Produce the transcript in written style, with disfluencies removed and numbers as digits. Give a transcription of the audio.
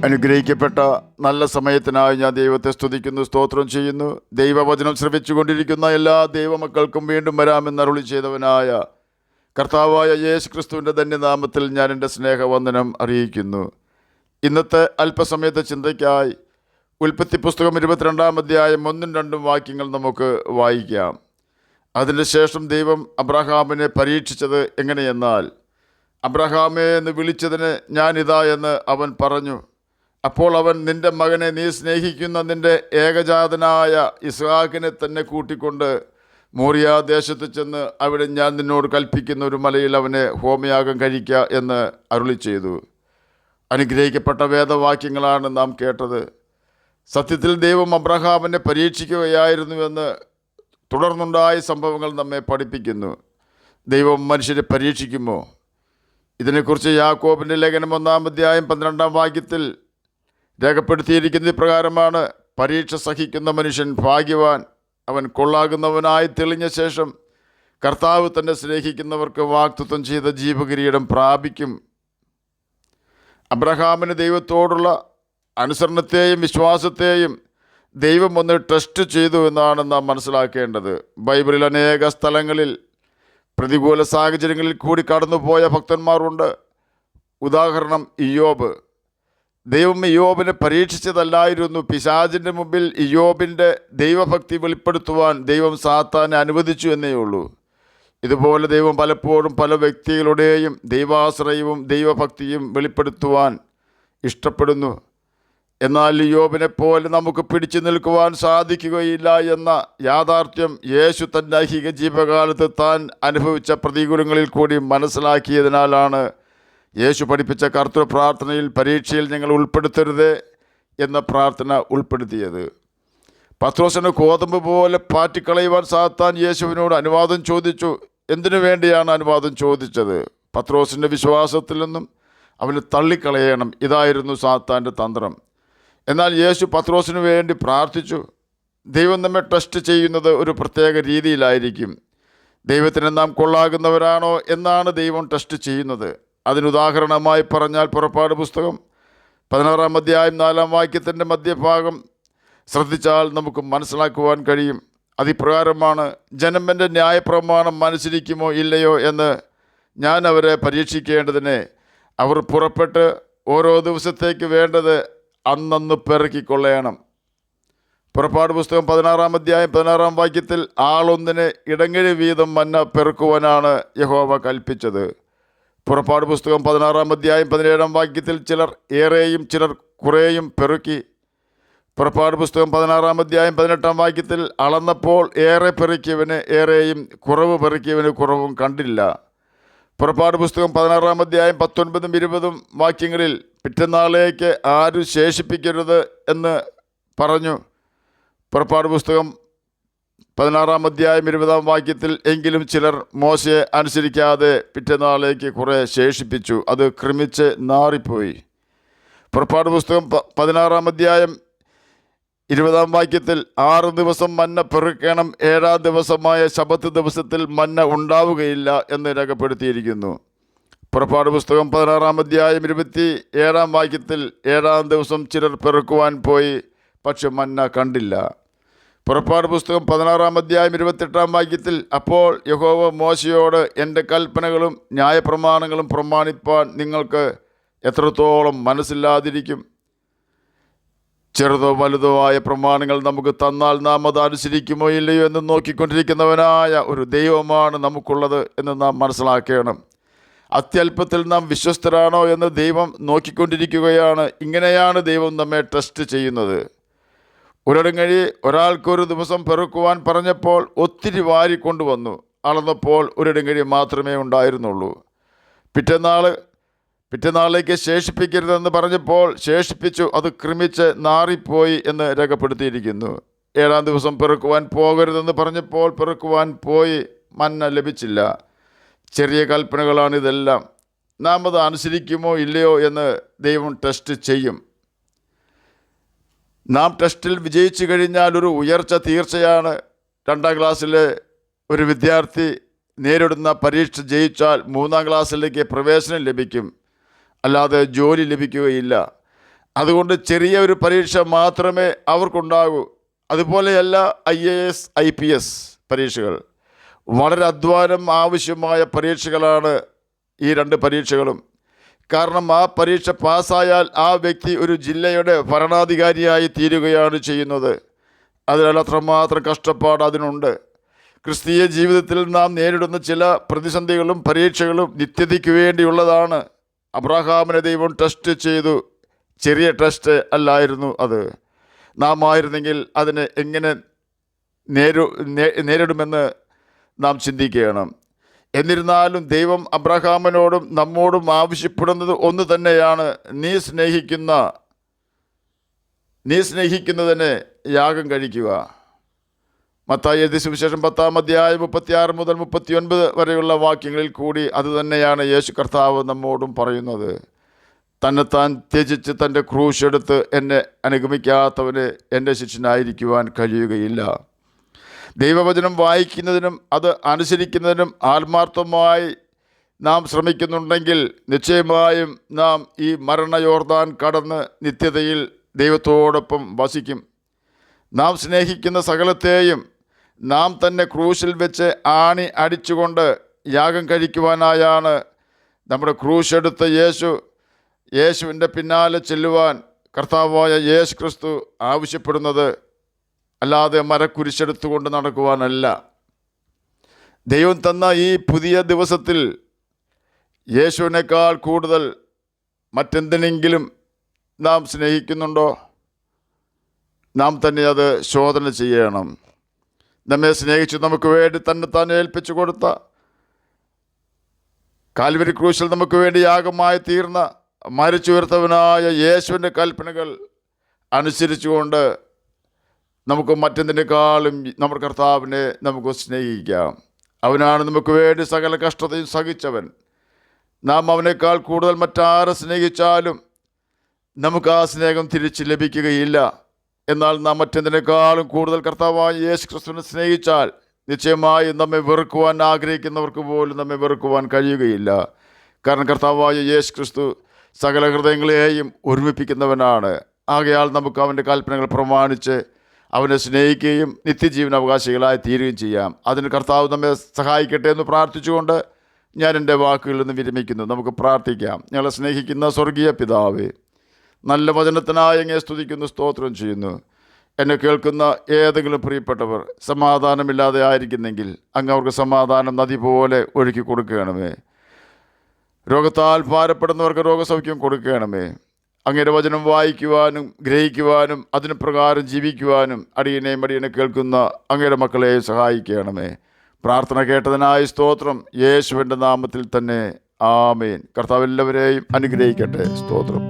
അനുഗ്രഹിക്കപ്പെട്ട നല്ല സമയത്തിനായി ഞാൻ ദൈവത്തെ സ്തുതിക്കുന്നു, സ്തോത്രം ചെയ്യുന്നു. ദൈവവചനം ശ്രവിച്ചുകൊണ്ടിരിക്കുന്ന എല്ലാ ദൈവമക്കൾക്കും വീണ്ടും വരാമെന്ന് അരുളി ചെയ്തവനായ കർത്താവായ യേശു ക്രിസ്തുവിൻ്റെ ധന്യനാമത്തിൽ ഞാൻ എൻ്റെ സ്നേഹവന്ദനം അറിയിക്കുന്നു. ഇന്നത്തെ അല്പസമയത്തെ ചിന്തയ്ക്കായി ഉൽപ്പത്തി പുസ്തകം 22-ാം അധ്യായം 1-2 വാക്യങ്ങൾ നമുക്ക് വായിക്കാം. അതിന് ശേഷം ദൈവം അബ്രഹാമിനെ പരീക്ഷിച്ചത് എങ്ങനെയെന്നാൽ, അബ്രഹാമേ എന്ന് വിളിച്ചതിന് ഞാനിതാ എന്ന് അവൻ പറഞ്ഞു. അപ്പോൾ അവൻ, നിൻ്റെ മകനെ, നീ സ്നേഹിക്കുന്ന നിൻ്റെ ഏകജാതനായ ഇസ്ഹാക്കിനെ തന്നെ കൂട്ടിക്കൊണ്ട് മോറിയ ദേശത്ത് ചെന്ന് അവിടെ ഞാൻ നിന്നോട് കൽപ്പിക്കുന്ന ഒരു മലയിൽ അവനെ ഹോമയാഗം കഴിക്കുക എന്ന് അരുളി ചെയ്തു. അനുഗ്രഹിക്കപ്പെട്ട വേദവാക്യങ്ങളാണ് നാം കേട്ടത്. സത്യത്തിൽ ദൈവം അബ്രഹാമിനെ പരീക്ഷിക്കുകയായിരുന്നുവെന്ന് തുടർന്നുണ്ടായ സംഭവങ്ങൾ നമ്മെ പഠിപ്പിക്കുന്നു. ദൈവം മനുഷ്യരെ പരീക്ഷിക്കുമോ? ഇതിനെക്കുറിച്ച് യാക്കോബിൻ്റെ ലേഖനം 1-ാം അധ്യായം 12-ാം വാക്യത്തിൽ രേഖപ്പെടുത്തിയിരിക്കുന്ന പ്രകാരമാണ്: പരീക്ഷ സഹിക്കുന്ന മനുഷ്യൻ ഭാഗ്യവാൻ, അവൻ കൊള്ളാകുന്നവനായി തെളിഞ്ഞ ശേഷം കർത്താവ് തന്നെ സ്നേഹിക്കുന്നവർക്ക് വാഗ്ദത്തം ചെയ്ത ജീവകിരീടം പ്രാപിക്കും. അബ്രഹാമിന് ദൈവത്തോടുള്ള അനുസരണത്തെയും വിശ്വാസത്തെയും ദൈവം ഒന്ന് ടെസ്റ്റ് ചെയ്തു എന്നാണ് നാം മനസ്സിലാക്കേണ്ടത്. ബൈബിളിൽ അനേക സ്ഥലങ്ങളിൽ പ്രതികൂല സാഹചര്യങ്ങളിൽ കൂടി കടന്നുപോയ ഭക്തന്മാരുണ്ട്. ഉദാഹരണം ഇയ്യോബ്. ദൈവം ഇയ്യോബിനെ പരീക്ഷിച്ചതല്ലായിരുന്നു, പിശാചിൻ്റെ മുമ്പിൽ ഇയ്യോബിൻ്റെ ദൈവഭക്തി വെളിപ്പെടുത്തുവാൻ ദൈവം സാത്താനെ അനുവദിച്ചു എന്നേ ഉള്ളൂ. ഇതുപോലെ ദൈവം പലപ്പോഴും പല വ്യക്തികളുടെയും ദൈവാശ്രയവും ദൈവഭക്തിയും വെളിപ്പെടുത്തുവാൻ ഇഷ്ടപ്പെടുന്നു. എന്നാൽ ഇയ്യോബിനെ പോലെ നമുക്ക് പിടിച്ചു നിൽക്കുവാൻ സാധിക്കുകയില്ല എന്ന യാഥാർത്ഥ്യം യേശു തൻ്റെ ഐഹിക ജീവകാലത്ത് താൻ അനുഭവിച്ച പ്രതികൂലങ്ങളിൽ കൂടി മനസ്സിലാക്കിയതിനാലാണ് യേശു പഠിപ്പിച്ച കർത്തൃ പ്രാർത്ഥനയിൽ പരീക്ഷയിൽ ഞങ്ങൾ ഉൾപ്പെടുത്തരുതേ എന്ന പ്രാർത്ഥന ഉൾപ്പെടുത്തിയത്. പത്രോസിന് കോതമ്പ് പോലെ പാറ്റിക്കളയുവാൻ സാത്താൻ യേശുവിനോട് അനുവാദം ചോദിച്ചു. എന്തിനു വേണ്ടിയാണ് അനുവാദം ചോദിച്ചത്? പത്രോസിൻ്റെ വിശ്വാസത്തിൽ നിന്നും അവന് തള്ളിക്കളയണം. ഇതായിരുന്നു സാത്താൻ്റെ തന്ത്രം. എന്നാൽ യേശു പത്രോസിന് വേണ്ടി പ്രാർത്ഥിച്ചു. ദൈവം നമ്മെ ടെസ്റ്റ് ചെയ്യുന്നത് ഒരു പ്രത്യേക രീതിയിലായിരിക്കും. ദൈവത്തിന് നാം കൊള്ളാകുന്നവരാണോ എന്നാണ് ദൈവം ടെസ്റ്റ് ചെയ്യുന്നത്. അതിനുദാഹരണമായി പറഞ്ഞാൽ, പുറപ്പാട് പുസ്തകം 16-ാം അധ്യായം 4-ാം വാക്യത്തിൻ്റെ മധ്യഭാഗം ശ്രദ്ധിച്ചാൽ നമുക്ക് മനസ്സിലാക്കുവാൻ കഴിയും. അതിപ്രകാരമാണ്: ജനം എൻ്റെ ന്യായപ്രമാണം അനുസരിക്കുമോ ഇല്ലയോ എന്ന് ഞാൻ അവരെ പരീക്ഷിക്കേണ്ടതിന് അവർ പുറപ്പെട്ട് ഓരോ ദിവസത്തേക്ക് വേണ്ടത് അന്നന്ന് പെറുക്കിക്കൊള്ളണം. പുറപ്പാട് പുസ്തകം 16-ാം അധ്യായം 16-ാം വാക്യത്തിൽ ആളൊന്നിന് ഇടങ്ങഴി വീതം മന്ന പെറുക്കുവാനാണ് യഹോവ കൽപ്പിച്ചത്. പുറപ്പാട് പുസ്തകം 16-ാം അധ്യായം 17-ാം വാക്യത്തിൽ ചിലർ ഏറെയും ചിലർ കുറേയും പെറുക്കി. പുറപ്പാട് പുസ്തകം 16-ാം അധ്യായം 18-ാം വാക്യത്തിൽ അളന്നപ്പോൾ ഏറെ പെറുക്കിയവന് ഏറെയും കുറവ് പെറുക്കിയവന് കുറവും കണ്ടില്ല. പുറപ്പാട് പുസ്തകം 16-ാം അധ്യായം 19-ഉം 20-ഉം വാക്യങ്ങളിൽ പിറ്റന്നാളേക്ക് ആരും ശേഷിപ്പിക്കരുത് എന്ന് പറഞ്ഞു. പുറപ്പാട് പുസ്തകം 16-ാം അധ്യായം 20-ാം വാക്യത്തിൽ എങ്കിലും ചിലർ മോശയെ അനുസരിക്കാതെ പിറ്റന്നാളേക്ക് കുറേ ശേഷിപ്പിച്ചു. അത് ക്രമിച്ച് നാറിപ്പോയി. പുറപ്പാട് പുസ്തകം 16-ാം അധ്യായം 20-ാം വാക്യത്തിൽ 6 ദിവസം മന്ന പെറുക്കണം, 7-ാം ദിവസമായ ശബത്ത് ദിവസത്തിൽ മന്ന ഉണ്ടാവുകയില്ല എന്ന് രേഖപ്പെടുത്തിയിരിക്കുന്നു. പുറപ്പാട് പുസ്തകം 16-ാം അധ്യായം 27-ാം വാക്യത്തിൽ 7-ാം ദിവസം ചിലർ പെറുക്കുവാൻ പോയി, പക്ഷെ മന്ന കണ്ടില്ല. പുറപ്പാട് പുസ്തകം 16-ാം അധ്യായം 28-ാം വാക്യത്തിൽ, അപ്പോൾ യഹോവ മോശയോട്, എൻ്റെ കൽപ്പനകളും ന്യായപ്രമാണങ്ങളും പ്രമാണിപ്പാൻ നിങ്ങൾക്ക് എത്രത്തോളം മനസ്സില്ലാതിരിക്കും? ചെറുതോ വലുതോ ആയ പ്രമാണങ്ങൾ നമുക്ക് തന്നാൽ നാം അത് അനുസരിക്കുമോ ഇല്ലയോ എന്ന് നോക്കിക്കൊണ്ടിരിക്കുന്നവനായ ഒരു ദൈവമാണ് നമുക്കുള്ളത് എന്ന് നാം മനസ്സിലാക്കണം. അത്യല്പത്തിൽ നാം വിശ്വസ്തരാണോ എന്ന് ദൈവം നോക്കിക്കൊണ്ടിരിക്കുകയാണ്. ഇങ്ങനെയാണ് ദൈവം നമ്മെ ടെസ്റ്റ് ചെയ്യുന്നത്. ഒരിടങ്ങഴി ഒരാൾക്കൊരു ദിവസം പെറുക്കുവാൻ പറഞ്ഞപ്പോൾ ഒത്തിരി വാരിക്കൊണ്ടുവന്നു. അളന്നപ്പോൾ ഒരിടങ്ങഴി മാത്രമേ ഉണ്ടായിരുന്നുള്ളൂ. പിറ്റന്നാളേക്ക് ശേഷിപ്പിക്കരുതെന്ന് പറഞ്ഞപ്പോൾ ശേഷിപ്പിച്ചു. അത് ക്രമിച്ച് നാറിപ്പോയി എന്ന് രേഖപ്പെടുത്തിയിരിക്കുന്നു. 7-ാം ദിവസം പെറുക്കുവാൻ പോകരുതെന്ന് പറഞ്ഞപ്പോൾ പെറുക്കുവാൻ പോയി, മന്ന ലഭിച്ചില്ല. ചെറിയ കൽപ്പനകളാണിതെല്ലാം. നാം അത് അനുസരിക്കുമോ ഇല്ലയോ എന്ന് ദൈവം ടെസ്റ്റ് ചെയ്യും. നാം ടെസ്റ്റിൽ വിജയിച്ചു കഴിഞ്ഞാൽ ഒരു ഉയർച്ച തീർച്ചയാണ്. 2-ാം ക്ലാസ്സിലെ ഒരു വിദ്യാർത്ഥി നേരിടുന്ന പരീക്ഷ ജയിച്ചാൽ 3-ാം ക്ലാസ്സിലേക്ക് പ്രവേശനം ലഭിക്കും. അല്ലാതെ ജോലി ലഭിക്കുകയില്ല. അതുകൊണ്ട് ചെറിയ ഒരു പരീക്ഷ മാത്രമേ അവർക്കുണ്ടാകൂ. അതുപോലെയല്ല IAS IPS പരീക്ഷകൾ. വളരെ അധ്വാനം ആവശ്യമായ പരീക്ഷകളാണ് ഈ രണ്ട് പരീക്ഷകളും. കാരണം ആ പരീക്ഷ പാസ്സായാൽ ആ വ്യക്തി ഒരു ജില്ലയുടെ ഭരണാധികാരിയായി തീരുകയാണ് ചെയ്യുന്നത്. അതിനാൽ അത്രമാത്രം കഷ്ടപ്പാട് അതിനുണ്ട്. ക്രിസ്തീയ ജീവിതത്തിൽ നാം നേരിടുന്ന ചില പ്രതിസന്ധികളും പരീക്ഷകളും നിത്യതയ്ക്ക് വേണ്ടിയുള്ളതാണ്. അബ്രഹാമിനെ ദൈവം ടെസ്റ്റ് ചെയ്തു. ചെറിയ ടെസ്റ്റ് അല്ലായിരുന്നു അത്. നാം ആയിരുന്നെങ്കിൽ അതിനെ എങ്ങനെ നേരിടുമെന്ന് നാം ചിന്തിക്കണം. എന്നിരുന്നാലും ദൈവം അബ്രഹാമിനോടും നമ്മോടും ആവശ്യപ്പെടുന്നത് ഒന്ന് തന്നെയാണ്: നീ സ്നേഹിക്കുന്നതിനെ യാഗം കഴിക്കുക. മത്തായി എഴുതിയ സുവിശേഷം 10-ാം അധ്യായം 36 മുതൽ 39 വരെയുള്ള വാക്യങ്ങളിൽ കൂടി അത് തന്നെയാണ് യേശു കർത്താവ് നമ്മോടും പറയുന്നത്. തന്നെത്താൻ ത്യജിച്ച് തൻ്റെ ക്രൂശെടുത്ത് എന്നെ അനുഗമിക്കാത്തവന് എൻ്റെ ശിഷ്യനായിരിക്കുവാൻ കഴിയുകയില്ല. ദൈവവചനം വായിക്കുന്നതിനും അത് അനുസരിക്കുന്നതിനും ആത്മാർത്ഥമായി നാം ശ്രമിക്കുന്നുണ്ടെങ്കിൽ നിശ്ചയമായും നാം ഈ മരണയോർദാൻ കടന്ന് നിത്യതയിൽ ദൈവത്തോടൊപ്പം വസിക്കും. നാം സ്നേഹിക്കുന്ന സകലത്തെയും നാം തന്നെ ക്രൂശിൽ വെച്ച് ആണി അടിച്ചുകൊണ്ട് യാഗം കഴിക്കുവാനായാണ് നമ്മുടെ ക്രൂശെടുത്ത യേശുവിൻ്റെ പിന്നാലെ ചെല്ലുവാൻ കർത്താവായ യേശു ക്രിസ്തു ആവശ്യപ്പെടുന്നത്. അല്ലാതെ മരക്കുരിശെടുത്തുകൊണ്ട് നടക്കുവാനല്ല. ദൈവം തന്ന ഈ പുതിയ ദിവസത്തിൽ യേശുവിനേക്കാൾ കൂടുതൽ മറ്റെന്തിനെങ്കിലും നാം സ്നേഹിക്കുന്നുണ്ടോ? നാം തന്നെ അത് ശോധന ചെയ്യണം. നമ്മെ സ്നേഹിച്ച് നമുക്ക് വേണ്ടി തന്നെ ഏൽപ്പിച്ചു കൊടുത്ത, കാൽവരി ക്രൂശിൽ നമുക്ക് വേണ്ടി യാഗമായി തീർന്ന മരിച്ചുയർത്തവനായ യേശുവിൻ്റെ കൽപ്പനകൾ അനുസരിച്ചുകൊണ്ട് നമുക്ക് മറ്റെന്തിനേക്കാളും നമ്മുടെ കർത്താവിനെ നമുക്ക് സ്നേഹിക്കാം. അവനാണ് നമുക്ക് വേണ്ടി സകല കഷ്ടതയും സഹിച്ചവൻ. നാം അവനേക്കാൾ കൂടുതൽ മറ്റാരെ സ്നേഹിച്ചാലും നമുക്ക് ആ സ്നേഹം തിരിച്ച് ലഭിക്കുകയില്ല. എന്നാൽ നാം മറ്റെന്തിനേക്കാളും കൂടുതൽ കർത്താവായ യേശു ക്രിസ്തുവിനെ സ്നേഹിച്ചാൽ നിശ്ചയമായും നമ്മെ വെറുക്കുവാൻ ആഗ്രഹിക്കുന്നവർക്ക് പോലും നമ്മെ വെറുക്കുവാൻ കഴിയുകയില്ല. കാരണം കർത്താവായ യേശു ക്രിസ്തു സകല ഹൃദയങ്ങളെയും ഒരുമിപ്പിക്കുന്നവനാണ്. ആകയാൽ നമുക്ക് അവൻ്റെ കൽപ്പനകൾ പ്രമാണിച്ച് അവനെ സ്നേഹിക്കുകയും നിത്യജീവൻ അവകാശികളായി തീരുകയും ചെയ്യാം. അതിന് കർത്താവ് നമ്മെ സഹായിക്കട്ടെ എന്ന് പ്രാർത്ഥിച്ചുകൊണ്ട് ഞാൻ എൻ്റെ വാക്കുകളിൽ നിന്ന് വിരമിക്കുന്നു. നമുക്ക് പ്രാർത്ഥിക്കാം. ഞങ്ങളെ സ്നേഹിക്കുന്ന സ്വർഗീയ പിതാവേ, നല്ല വചനത്തിനായി അങ്ങേ സ്തുതിക്കുന്നു, സ്തോത്രം ചെയ്യുന്നു. എന്നെ കേൾക്കുന്ന ഏതെങ്കിലും പ്രിയപ്പെട്ടവർ സമാധാനമില്ലാതെ ആയിരിക്കുന്നെങ്കിൽ അങ്ങ് അവർക്ക് സമാധാനം നദി പോലെ ഒഴുക്കി കൊടുക്കണമേ. രോഗത്താൽ ഭാരപ്പെടുന്നവർക്ക് രോഗസൗഖ്യം കൊടുക്കണമേ. അങ്ങയുടെ വചനം വായിക്കുവാനും ഗ്രഹിക്കുവാനും അതിന് പ്രകാരം ജീവിക്കുവാനും അടിയനെ കേൾക്കുന്ന അങ്ങയുടെ മക്കളെ സഹായിക്കണമേ. പ്രാർത്ഥന കേട്ടതിനായി സ്തോത്രം. യേശുവിൻ്റെ നാമത്തിൽ തന്നെ ആമേൻ. കർത്താവ് എല്ലാവരെയും അനുഗ്രഹിക്കട്ടെ. സ്തോത്രം.